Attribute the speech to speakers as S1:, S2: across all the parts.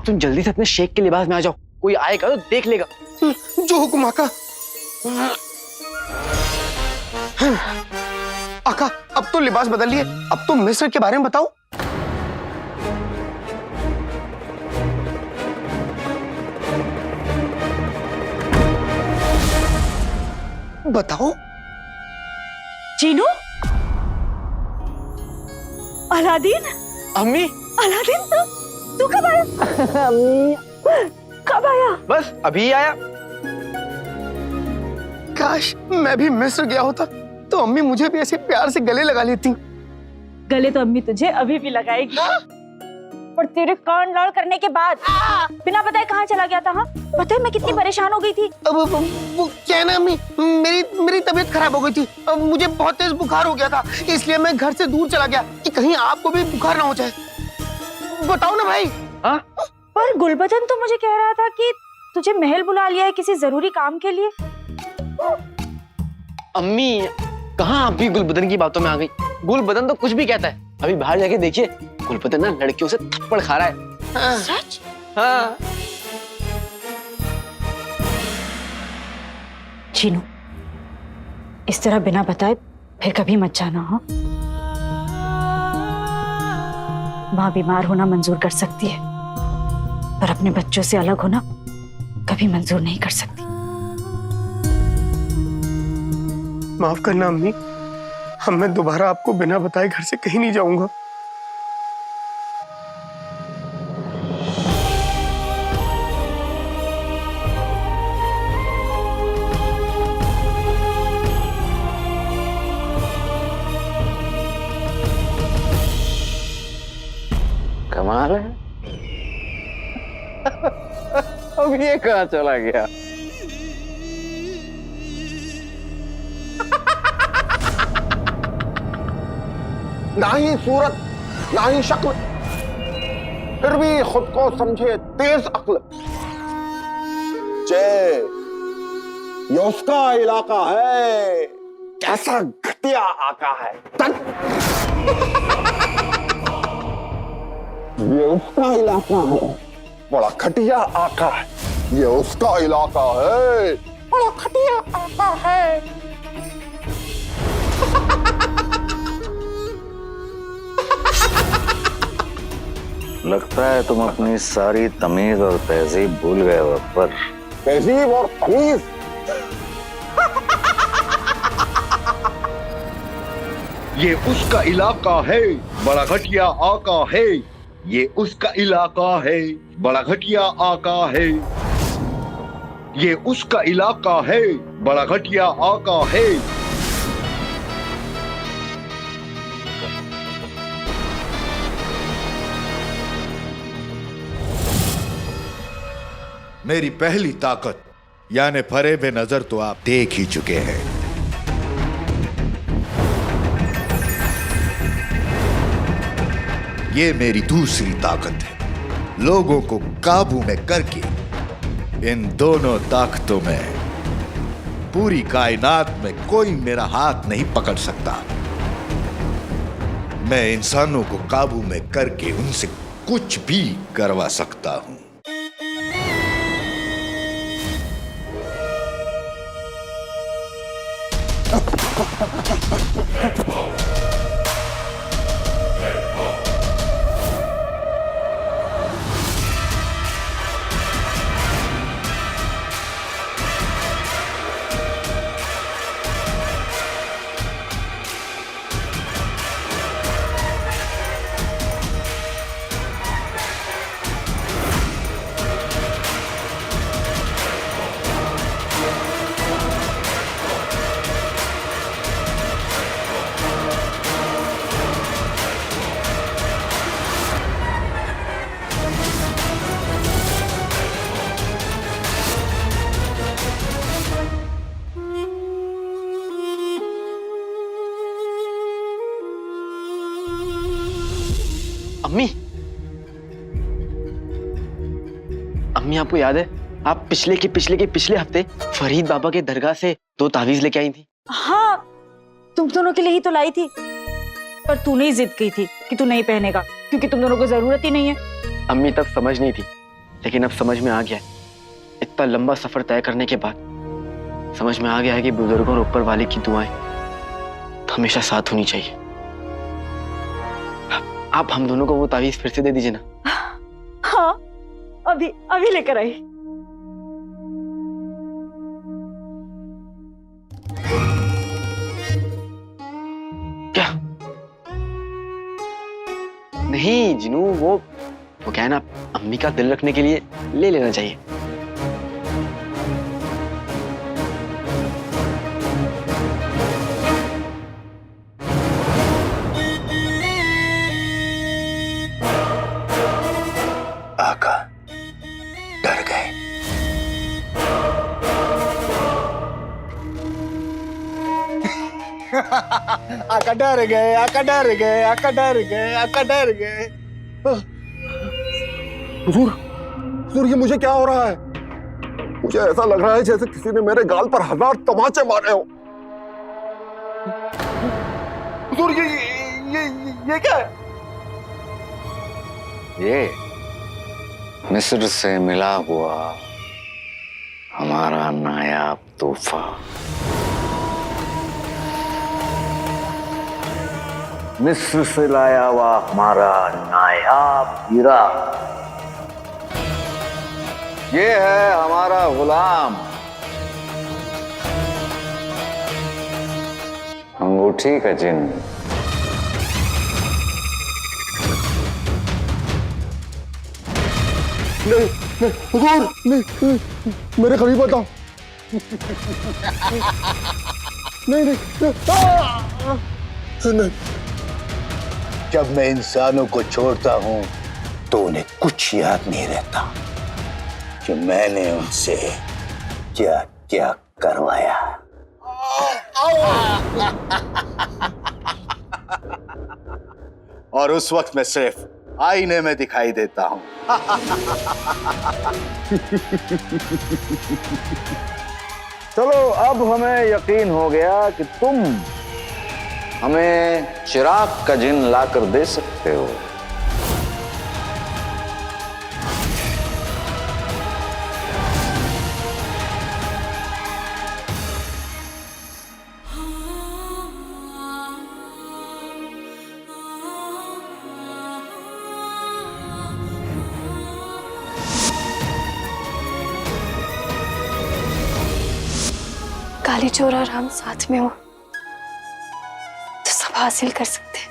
S1: अब तुम जल्दी से अपने शेख के लिबास में आ जाओ, कोई आएगा तो देख लेगा।
S2: जो हुक्म आका। आका अब तो लिबास बदल लिए, अब तो मिस्र के बारे में बताओ। बताओ।
S3: चीनू, अलादीन।
S1: अम्मी।
S3: अलादीन, तू कब आया?
S1: अम्मी
S3: कब आया?
S1: बस अभी आया।
S2: काश मैं भी मिस्र गया होता तो अम्मी मुझे भी ऐसे प्यार से गले लगा लेती।
S3: गले तो अम्मी तुझे अभी भी लगाएगी। और तेरे कान लाल करने के बाद बिना बताए कहाँ चला गया था? हाँ, पता है मैं कितनी परेशान हो गई थी।
S2: अब वो क्या है ना अम्मी, मेरी तबीयत खराब हो गई थी। अब मुझे बहुत तेज बुखार हो गया था, इसलिए मैं घर से दूर चला गया कि कहीं आपको भी बुखार ना हो जाए। बताओ ना भाई।
S1: हाँ?
S3: पर गुलबदन तो मुझे कह रहा था कि तुझे महल बुला लिया है किसी जरूरी काम के लिए।
S1: अम्मी कहाँ आप भी गुलबदन की बातों में आ गई? गुलबदन तो कुछ भी कहता है। अभी बाहर जाके देखिए, गुलबदन ना लड़कियों से थप्पड़ खा रहा है।
S2: हाँ।
S3: सच?
S1: हाँ।
S3: चीनू, इस तरह बिना बताए फिर कभी मत जाना। हाँ, माँ बीमार होना मंजूर कर सकती है, पर अपने बच्चों से अलग होना कभी मंजूर नहीं कर सकती।
S2: माफ करना अम्मी, हम मैं दोबारा आपको बिना बताए घर से कहीं नहीं जाऊंगा।
S1: कमाल है। अब ये कहाँ चला गया?
S4: ना ही सूरत ना ही शक्ल, फिर भी खुद को समझे तेज अक्ल। ये उसका इलाका है, कैसा घटिया आका है। ये उसका इलाका है, बड़ा घटिया आका है। ये उसका इलाका है, बड़ा घटिया आका है।
S5: लगता है तुम अपनी सारी तमीज और तहजीब भूल गए हो अकबर।
S4: तहजीब और तमीज?
S6: ये उसका इलाका है, बड़ा घटिया आका है। ये उसका इलाका है, बड़ा घटिया आका है। ये उसका इलाका है, बड़ा घटिया आका है।
S7: मेरी पहली ताकत यानी फरेब नजर तो आप देख ही चुके हैं। ये मेरी दूसरी ताकत है, लोगों को काबू में करके। इन दोनों ताकतों में पूरी कायनात में कोई मेरा हाथ नहीं पकड़ सकता। मैं इंसानों को काबू में करके उनसे कुछ भी करवा सकता हूं।
S1: अम्मी, अम्मी आपको याद है आप पिछले हफ्ते फरीद बाबा के दरगाह से 2 तावीज लेके आई थी?
S3: हाँ, तुम दोनों के लिए ही तो लाई थी, पर तूने ही जिद की थी कि तू नहीं पहनेगा क्योंकि तुम दोनों को जरूरत ही नहीं है।
S1: अम्मी तब समझ नहीं थी, लेकिन अब समझ में आ गया है, इतना लंबा सफर तय करने के बाद समझ में आ गया है कि बुजुर्गों और ऊपर वाले की दुआएं तो हमेशा साथ होनी चाहिए। आप हम दोनों को वो तावीज फिर से दे दीजिए ना।
S3: हाँ, अभी अभी लेकर आई।
S1: क्या? नहीं जिनू, वो क्या है ना, अम्मी का दिल रखने के लिए ले लेना चाहिए।
S7: आका डर गए। आका डर गए, आका डर गए, आका डर गए, आका डर गए।
S4: हुजूर, हुजूर ये मुझे क्या हो रहा है? मुझे ऐसा लग रहा है जैसे किसी ने मेरे गाल पर 1000 तमाचे मारे हो। हुजूर ये क्या है?
S5: ये मिस्र से मिला हुआ हमारा नायाब तोहफा। मिस्र से लाया हुआ हमारा नायाब हीरा। ये है हमारा गुलाम अंगूठी का चिन्ह।
S4: नहीं नहीं हुजूर, नहीं, मेरे करीब बताओ। नहीं नहीं, नहीं।
S8: जब मैं इंसानों को छोड़ता हूं तो उन्हें कुछ याद नहीं रहता कि मैंने उनसे क्या क्या करवाया।
S7: और उस वक्त मैं सिर्फ आईने में दिखाई देता हूं।
S5: चलो अब हमें यकीन हो गया कि तुम हमें चिराग का जिन लाकर दे सकते हो।
S9: काली चोर और हम साथ में हो तो सब हासिल कर सकते हैं।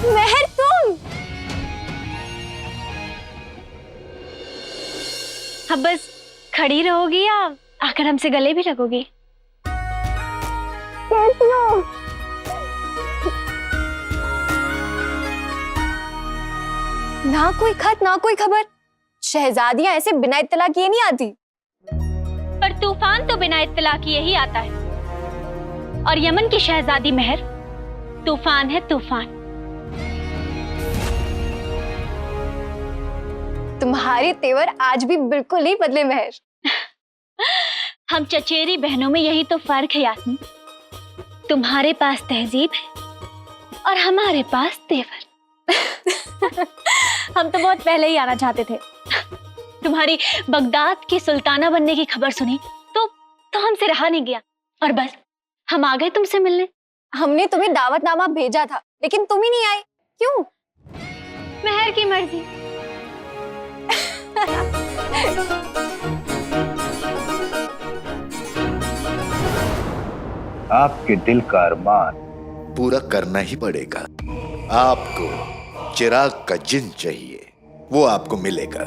S9: महर तुम? अब बस खड़ी रहोगी या आकर हमसे गले भी लगोगी? कैसी हो? ना कोई खत ना कोई खबर। शहजादियां ऐसे बिना इत्तला किए नहीं आती।
S10: पर तूफान तो बिना इत्तला किए ही आता है। और यमन की शहजादी महर तूफान है, तूफान।
S9: तुम्हारे तेवर आज भी बिल्कुल नहीं बदले महर।
S10: हम चचेरी बहनों में यही तो फर्क है यास्मीन। तुम्हारे पास तहजीब है और हमारे पास तेवर।
S3: हम तो बहुत पहले ही आना चाहते थे।
S10: तुम्हारी बगदाद की सुल्ताना बनने की खबर सुनी तो हमसे रहा नहीं गया और बस हम आ गए तुमसे मिलने।
S9: हमने तुम्हें दावतनामा भेजा था लेकिन तुम ही नहीं आए, क्यों?
S10: महर की मर्जी।
S8: आपके दिल का अरमान
S7: पूरा करना ही पड़ेगा। आपको चिराग का जिन चाहिए, वो आपको मिलेगा।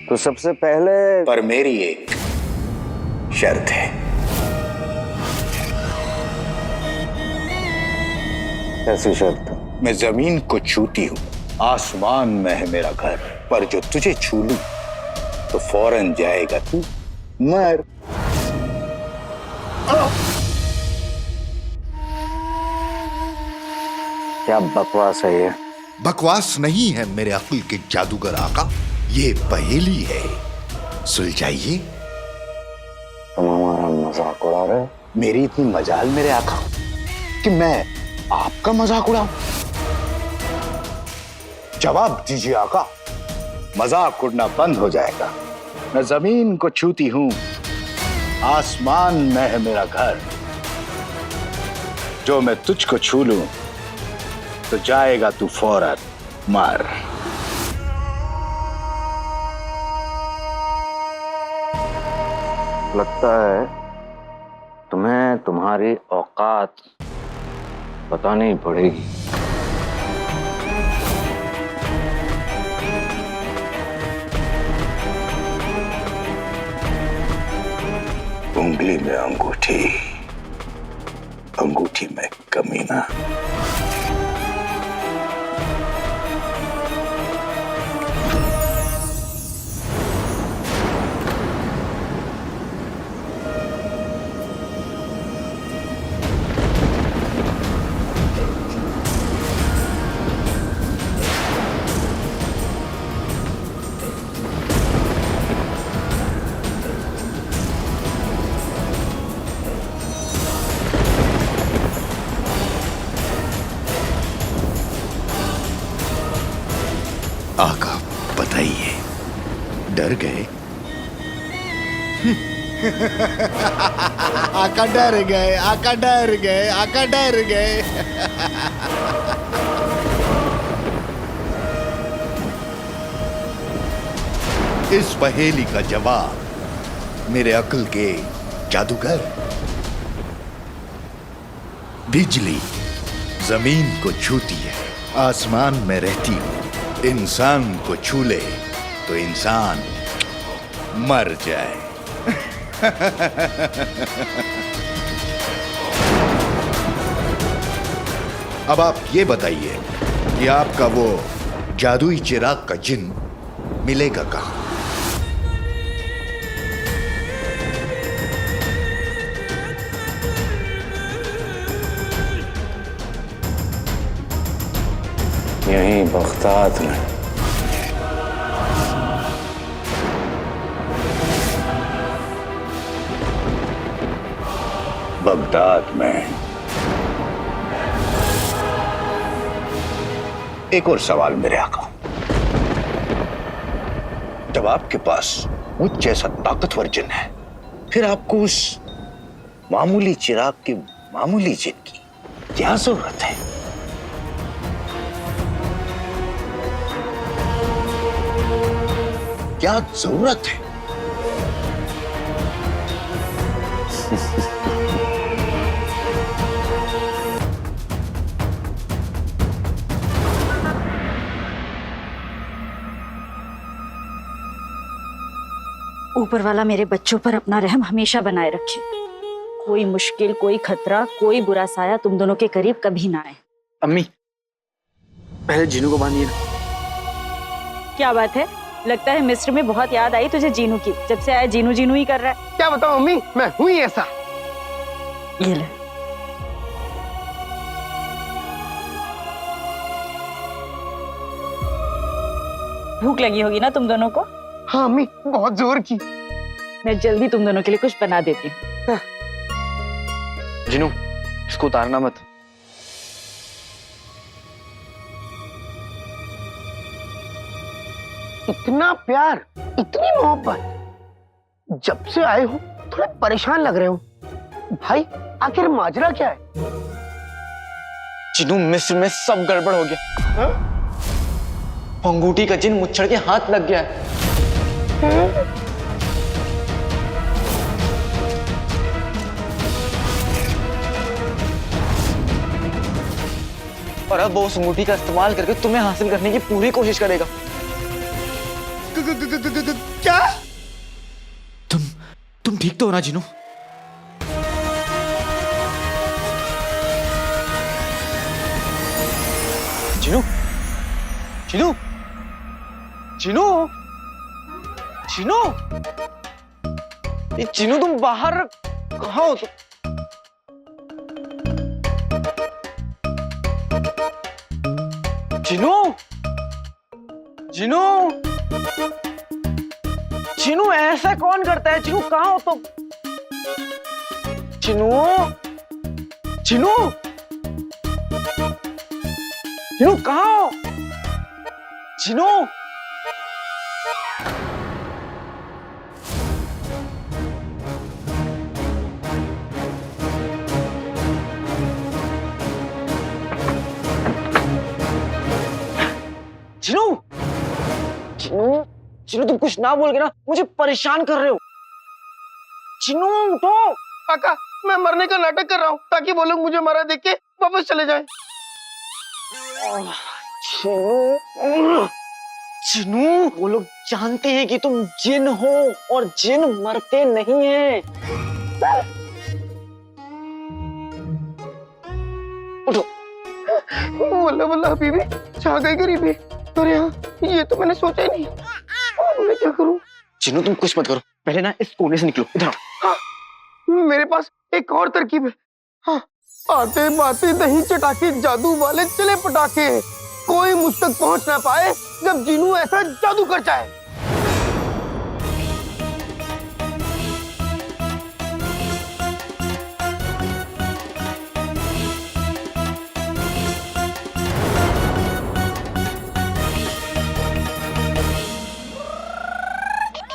S5: तो सबसे पहले
S8: पर मेरी एक शर्त है।
S5: ऐसी शर्त?
S8: मैं जमीन को छूती हूँ, आसमान में है मेरा घर, पर जो तुझे छू लूं तो फौरन जाएगा तू मर।
S5: क्या बकवास है ये?
S7: बकवास नहीं है मेरे अक्ल के जादूगर आका, ये पहेली है, सुलझाइए।
S5: तुम हमारा मजाक उड़ा रहे हो?
S8: मेरी इतनी मजाल मेरे आका कि मैं आपका मजाक उड़ाऊं? जवाब दीजिए आका, मजाक उड़ना बंद हो जाएगा। मैं जमीन को छूती हूं, आसमान में है मेरा घर, जो मैं तुझको छू लूं तो जाएगा तू फौरन मर।
S5: लगता है तुम्हें तुम्हारी औकात बतानी पड़ेगी।
S8: उंगली में अंगूठी, अंगूठी में कमीना।
S7: आका बताइए, डर गए? आका डर गए, आका डर गए, आका डर गए। इस पहेली का जवाब मेरे अक्ल के जादूगर। बिजली जमीन को छूती है, आसमान में रहती है, इंसान को छू ले तो इंसान मर जाए। अब आप ये बताइए कि आपका वो जादुई चिराग का जिन मिलेगा कहां?
S8: यहीं बगदाद में। बगदाद में। एक और सवाल मेरे आका, जब आपके पास मुझ जैसा ताकतवर जिन है, फिर आपको उस मामूली चिराग के मामूली जिन की क्या जरूरत है? क्या जरूरत है?
S3: ऊपर वाला मेरे बच्चों पर अपना रहम हमेशा बनाए रखे। कोई मुश्किल, कोई खतरा, कोई बुरा साया तुम दोनों के करीब कभी ना आए।
S1: अम्मी, पहले जीनू को बांधिए ना।
S3: क्या बात है, लगता है मिस्र में बहुत याद आई तुझे जीनू की। जब से आया जीनू जीनू ही कर रहा है।
S2: क्या बताऊं अम्मी, मैं हुई ऐसा।
S3: ये ले। भूख लगी होगी ना तुम दोनों को।
S2: हाँ अम्मी, बहुत जोर की।
S3: मैं जल्दी तुम दोनों के लिए कुछ बना देती हूँ।
S1: जिनू, इसको उतारना मत।
S2: इतना प्यार, इतनी मोहब्बत, जब से आए हो थोड़ा परेशान लग रहे हो भाई। आखिर माजरा क्या है?
S1: जिनू, मिस्र में सब गड़बड़ हो गया। अंगूठी का जिन मुच्छड़ के हाथ लग गया है। और अब वो उस अंगूठी का इस्तेमाल करके तुम्हें हासिल करने की पूरी कोशिश करेगा।
S2: क्या?
S1: तुम ठीक तो हो ना जिनू? जिनू, जिनू, जिनू, जिनू, जिनू, तुम बाहर कहाँ हो? जिनू, जिनू, जिनू, ऐसा कौन करता है? जिनू कहाँ हो तुम? जिनू, जिनू, जिनू कहाँ हो? जिनू, जिनू, जिनू, जिनू, तुम कुछ ना बोल के ना मुझे परेशान कर रहे हो। जिनू उठो।
S2: काका, मैं मरने का नाटक कर रहा हूँ ताकि वो लोग मुझे मरा देख के वापस चले जाएं।
S1: जिनू, जिनू, वो लोग जानते हैं कि तुम जिन हो और जिन मरते नहीं हैं। उठो।
S2: वल्ला वल्ला हबीबी, छा गई गरीबी। अरे हाँ, ये तो मैंने सोचा ही नहीं। मैं क्या करूं?
S1: जिनू, तुम कुछ मत करो, पहले ना इस कोने से निकलो। इधर आओ।
S2: हाँ, मेरे पास एक और तरकीब है। हाँ, आते बाते दही चटाके जादू वाले चले पटाखे, कोई मुझ तक पहुंच ना पाए जब जीनू ऐसा जादू कर जाए।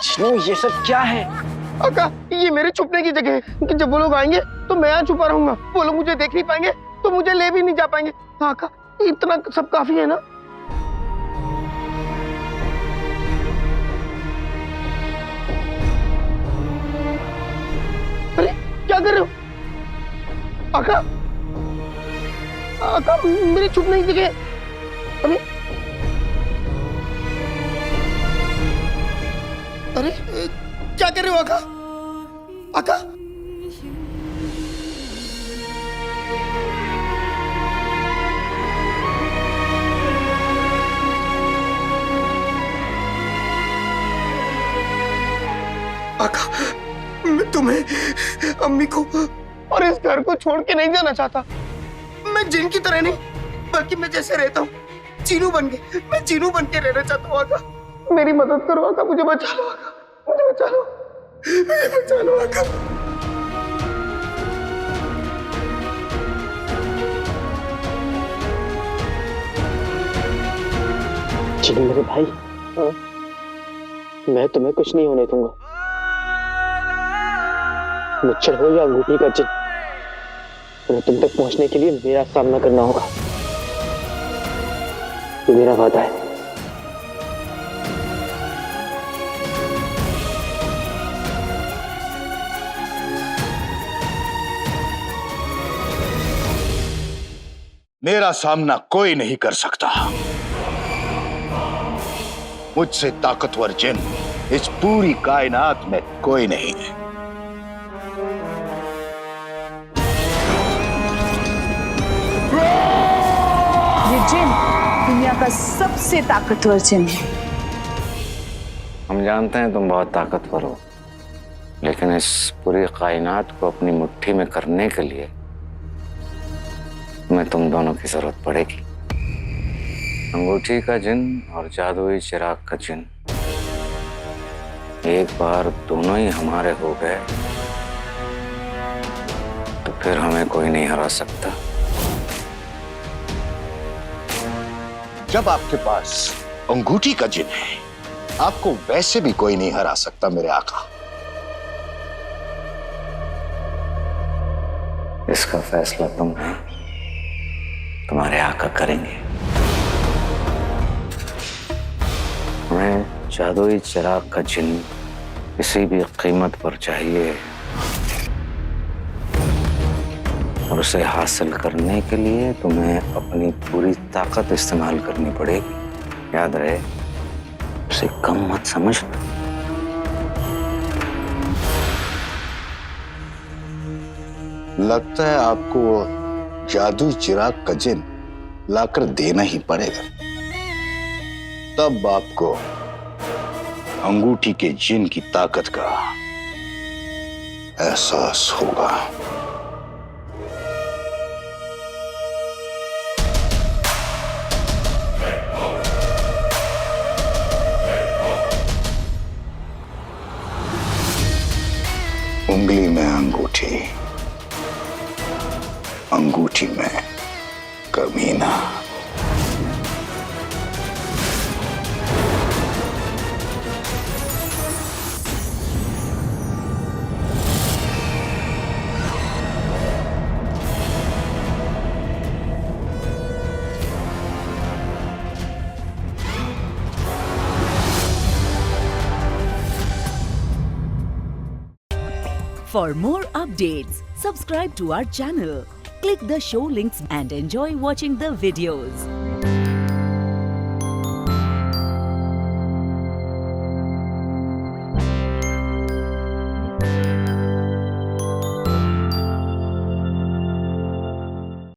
S1: जिनू, ये सब क्या है?
S2: काका, ये मेरे छुपने की जगह है कि जब वो लोग आएंगे तो मैं यहाँ छुपा रहूंगा। वो लोग मुझे देख नहीं पाएंगे तो मुझे ले भी नहीं जा पाएंगे। काका, इतना सब काफी है ना? अरे क्या कर रहे हो? आका, आका, मेरे छुपने की जगह। अरे अरे क्या कर रहे हो आका? आका, आका, मैं तुम्हें, अम्मी को और इस घर को छोड़ के नहीं जाना चाहता। मैं जिन की तरह नहीं, बल्कि मैं जैसे रहता हूँ जीनू बन के, मैं जीनू बन के रहना चाहता हूँ। आका, मेरी मदद करो आका, मुझे बचा लो आका, मुझे बचा लो, मुझे बचा लो आका।
S1: जिनू मेरे भाई, मैं तुम्हें कुछ नहीं होने दूंगा। मुच्छर हो या अंगूठी का जिन, तुम्हें तुम तक पहुंचने के लिए मेरा सामना करना होगा। ये मेरा वादा है।
S8: मेरा सामना कोई नहीं कर सकता। मुझसे ताकतवर जिन इस पूरी कायनात में कोई नहीं है।
S3: ये जिन दुनिया का सबसे ताकतवर जिन है।
S5: हम जानते हैं तुम बहुत ताकतवर हो, लेकिन इस पूरी कायनात को अपनी मुट्ठी में करने के लिए तुम्हें तुम दोनों की जरूरत पड़ेगी। अंगूठी का जिन और जादुई चिराग का जिन, एक बार दोनों ही हमारे हो गए तो फिर हमें कोई नहीं हरा सकता।
S8: जब आपके पास अंगूठी का जिन है, आपको वैसे भी कोई नहीं हरा सकता मेरे आका।
S5: इसका फैसला तुम नहीं, तुम्हारे आका करेंगे। हमें जादुई चिराग का जिन किसी भी कीमत पर चाहिए और उसे हासिल करने के लिए तुम्हें अपनी पूरी ताकत इस्तेमाल करनी पड़ेगी। याद रहे, उसे कम मत समझना।
S8: लगता है आपको वो जादुई चिराग का जिन लाकर देना ही पड़ेगा, तब आपको अंगूठी के जिन की ताकत का एहसास होगा। उंगली में अंगूठी, अंगूठी में कमीना।
S11: For more updates, subscribe to our channel, click the show links and enjoy watching the videos.